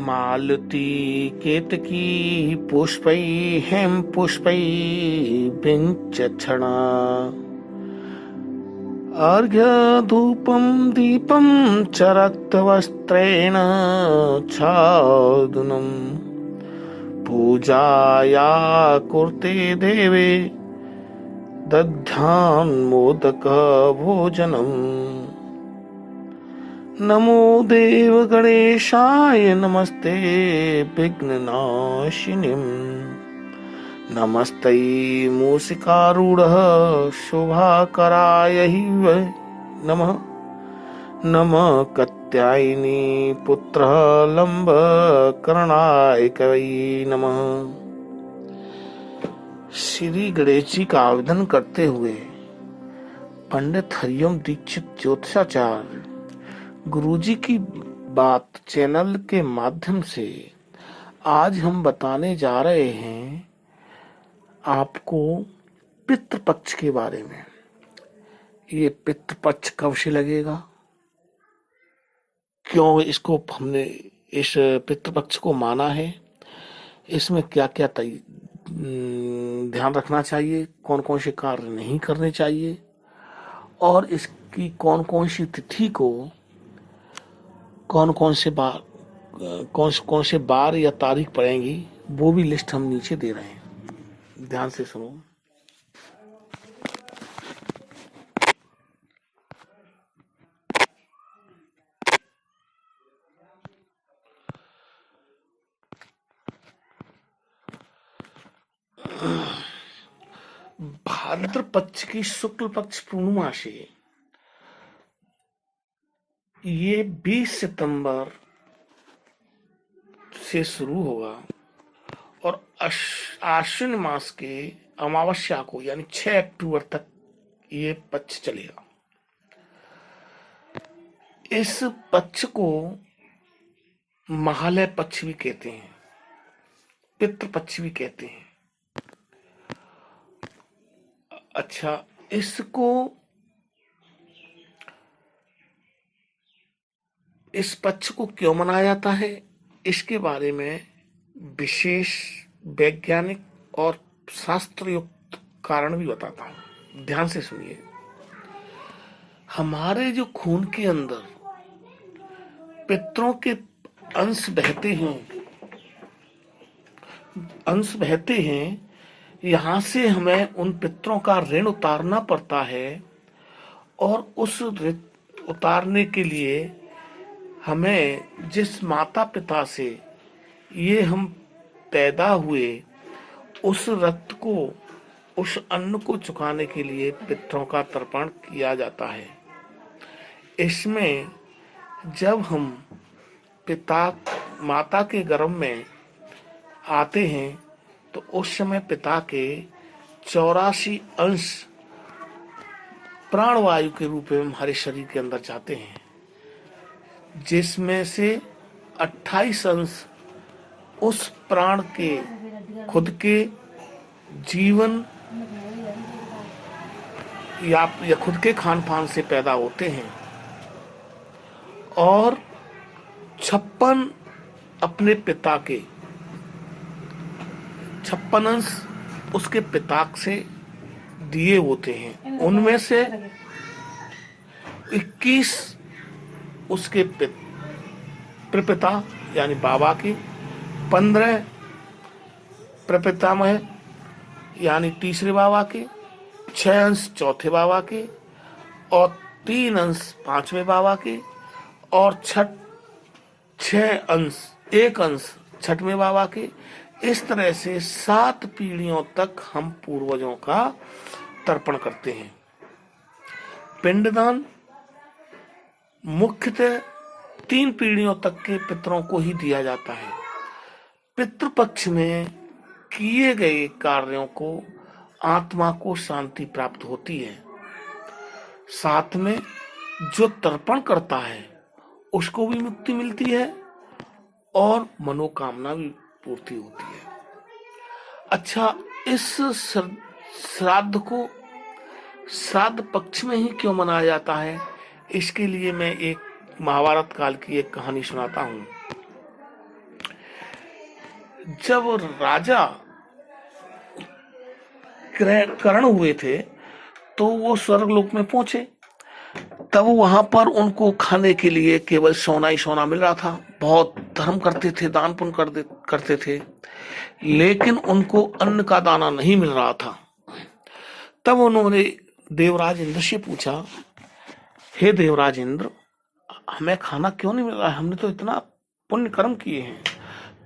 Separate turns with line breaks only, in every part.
मालती केतकी पुष्पै हेम पुष्पै विंचक्षणा अर्घ्य धूपं दीपं च रक्तवस्त्रेण छादनम् पूजाया कुर्ते देवे दध्यान्मोदक भोजनम्। नमो देव गणेशाय नमस्ते विघ्ननाशिनीम् नमस्ते मूषिकारूढ़ शोभाकराय नमः। नमः कात्यायनी पुत्र लंबकर्णाय कवये नमः। श्री गणेश जी का आवेदन करते हुए पंडित हरिओम दीक्षित ज्योतिषाचार्य गुरुजी की बात चैनल के माध्यम से आज हम बताने जा रहे हैं आपको पितृपक्ष के बारे में। ये पितृपक्ष कब से लगेगा, क्यों इसको हमने इस पितृपक्ष को माना है, इसमें क्या क्या ध्यान रखना चाहिए, कौन कौन से कार्य नहीं करने चाहिए और इसकी कौन कौन सी तिथि को कौन कौन से बार या तारीख पड़ेंगी, वो भी लिस्ट हम नीचे दे रहे हैं। ध्यान से सुनो। भाद्र पक्ष की शुक्ल पक्ष पूर्णिमा से ये 20 सितंबर से शुरू होगा और आश्विन मास के अमावस्या को यानी 6 अक्टूबर तक ये पक्ष चलेगा। इस पक्ष को महालय पक्ष भी कहते हैं, पितृ पक्ष भी कहते हैं। अच्छा, इस पक्ष को क्यों मनाया जाता है, इसके बारे में विशेष वैज्ञानिक और शास्त्रयुक्त कारण भी बताता हूं। ध्यान से सुनिए। हमारे जो खून के अंदर पितरों के अंश बहते हैं, यहां से हमें उन पितरों का ऋण उतारना पड़ता है और उस ऋण उतारने के लिए हमें जिस माता पिता से ये हम पैदा हुए, उस रक्त को, उस अन्न को चुकाने के लिए पितरों का तर्पण किया जाता है। इसमें जब हम माता के गर्भ में आते हैं तो उस समय पिता के 84 अंश प्राणवायु के रूप में हमारे शरीर के अंदर जाते हैं, जिसमें से 28 अंश उस प्राण के खुद के जीवन या खुद के खान पान से पैदा होते हैं और 56 अपने पिता के 56 अंश उसके पिता से दिए होते हैं। उनमें से 21 उसके प्रपिता यानी बाबा के, 15 प्रपितामह यानी तीसरे बाबा के, 6 अंश चौथे बाबा के और 3 अंश पांचवें बाबा के और 1 अंश छठवें बाबा के। इस तरह से 7 पीढ़ियों तक हम पूर्वजों का तर्पण करते हैं। पिंडदान मुख्यतः 3 पीढ़ियों तक के पितरों को ही दिया जाता है। पितृपक्ष में किए गए कार्यों को आत्मा को शांति प्राप्त होती है, साथ में जो तर्पण करता है उसको भी मुक्ति मिलती है और मनोकामना भी पूर्ति होती है। अच्छा, इस श्राद्ध को श्राद्ध पक्ष में ही क्यों मनाया जाता है, इसके लिए मैं एक महाभारत काल की एक कहानी सुनाता हूँ। जब राजा कर्ण हुए थे तो वो स्वर्गलोक में पहुंचे। तब वहां पर उनको खाने के लिए केवल सोना ही सोना मिल रहा था। बहुत धर्म करते थे, दान पुण्य करते थे, लेकिन उनको अन्न का दाना नहीं मिल रहा था। तब उन्होंने देवराज इंद्र से पूछा, हे देवराज इंद्र, हमें खाना क्यों नहीं मिल रहा है? हमने तो इतना पुण्य कर्म किए हैं।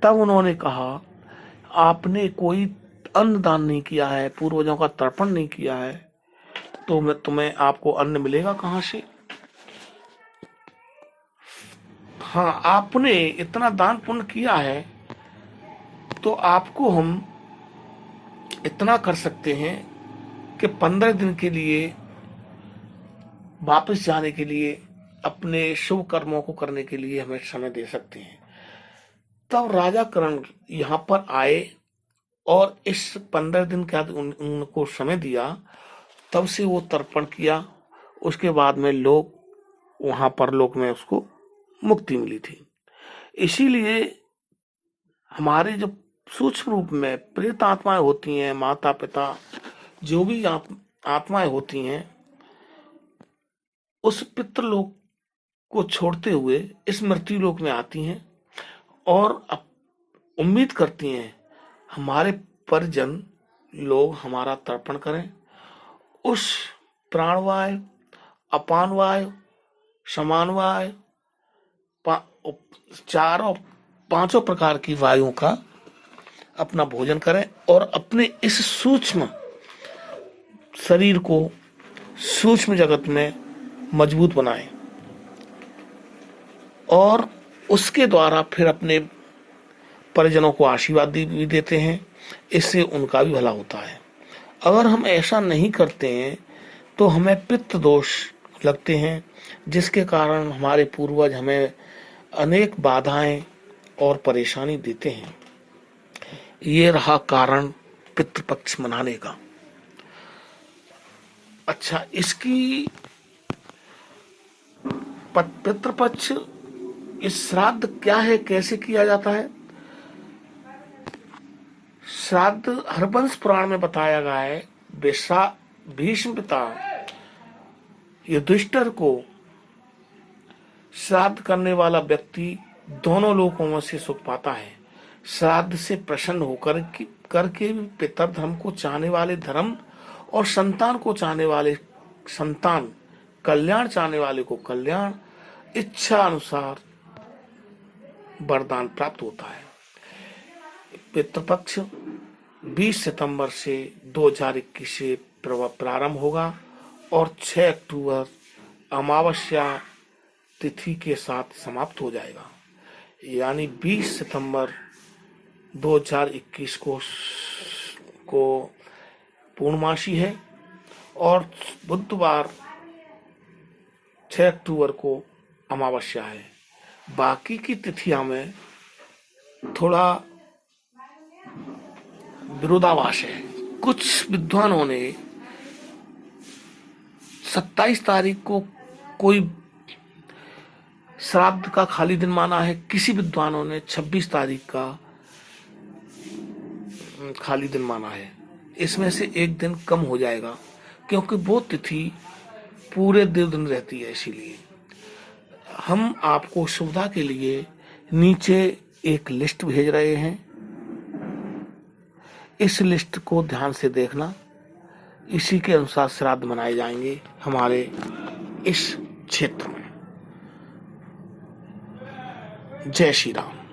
तब उन्होंने कहा, आपने कोई अन्न दान नहीं किया है, पूर्वजों का तर्पण नहीं किया है, तो मैं तुम्हें आपको अन्न मिलेगा कहां से? हाँ, आपने इतना दान पुण्य किया है तो आपको हम इतना कर सकते हैं कि 15 दिन के लिए वापस जाने के लिए, अपने शुभ कर्मों को करने के लिए हमें समय दे सकते हैं। तब राजा कर्ण यहाँ पर आए और इस 15 दिन के बाद उनको समय दिया। तब से वो तर्पण किया। उसके बाद में लोग वहां पर लोक में उसको मुक्ति मिली थी। इसीलिए हमारे जो सूक्ष्म रूप में प्रेत आत्माएं होती हैं, माता पिता जो भी आत्माएं होती हैं, उस पितृलोक को छोड़ते हुए इस मृत्यु लोक में आती हैं और उम्मीद करती हैं हमारे परिजन लोग हमारा तर्पण करें। उस प्राणवायु, अपानवायु, समानवायु, चारों पांचों प्रकार की वायुओं का अपना भोजन करें और अपने इस सूक्ष्म शरीर को सूक्ष्म जगत में मजबूत बनाएं और उसके द्वारा फिर अपने परिजनों को आशीर्वाद भी देते हैं। इससे उनका भी भला होता है। अगर हम ऐसा नहीं करते हैं तो हमें पितृ दोष लगते हैं, जिसके कारण हमारे पूर्वज हमें अनेक बाधाएं और परेशानी देते हैं। ये रहा कारण पितृपक्ष मनाने का। अच्छा, इसकी पितृपक्ष, इस श्राद्ध क्या है, कैसे किया जाता है? श्राद्ध हरवंश पुराण में बताया गया है। भीष्म पिता युधिष्ठिर को श्राद्ध करने वाला व्यक्ति दोनों लोकों में से सुख पाता है। श्राद्ध से प्रसन्न होकर करके पितर धर्म को चाहने वाले धर्म और संतान को चाहने वाले संतान, कल्याण चाहने वाले को कल्याण, इच्छा अनुसार वरदान प्राप्त होता है। पितृपक्ष 20 सितंबर से 2021 से प्रारंभ होगा और 6 अक्टूबर अमावस्या तिथि के साथ समाप्त हो जाएगा। यानी 20 सितंबर 2021 को पूर्णमासी है और बुधवार 6 अक्टूबर को अमावस्या है। बाकी की तिथियां में थोड़ा विरोधाभास है। कुछ विद्वानों ने 27 तारीख को कोई श्राद्ध का खाली दिन माना है, किसी विद्वानों ने 26 तारीख का खाली दिन माना है। इसमें से एक दिन कम हो जाएगा क्योंकि वो तिथि पूरे 2 दिन रहती है। इसीलिए हम आपको सुविधा के लिए नीचे एक लिस्ट भेज रहे हैं। इस लिस्ट को ध्यान से देखना। इसी के अनुसार श्राद्ध मनाए जाएंगे हमारे इस क्षेत्र में। जय श्री राम।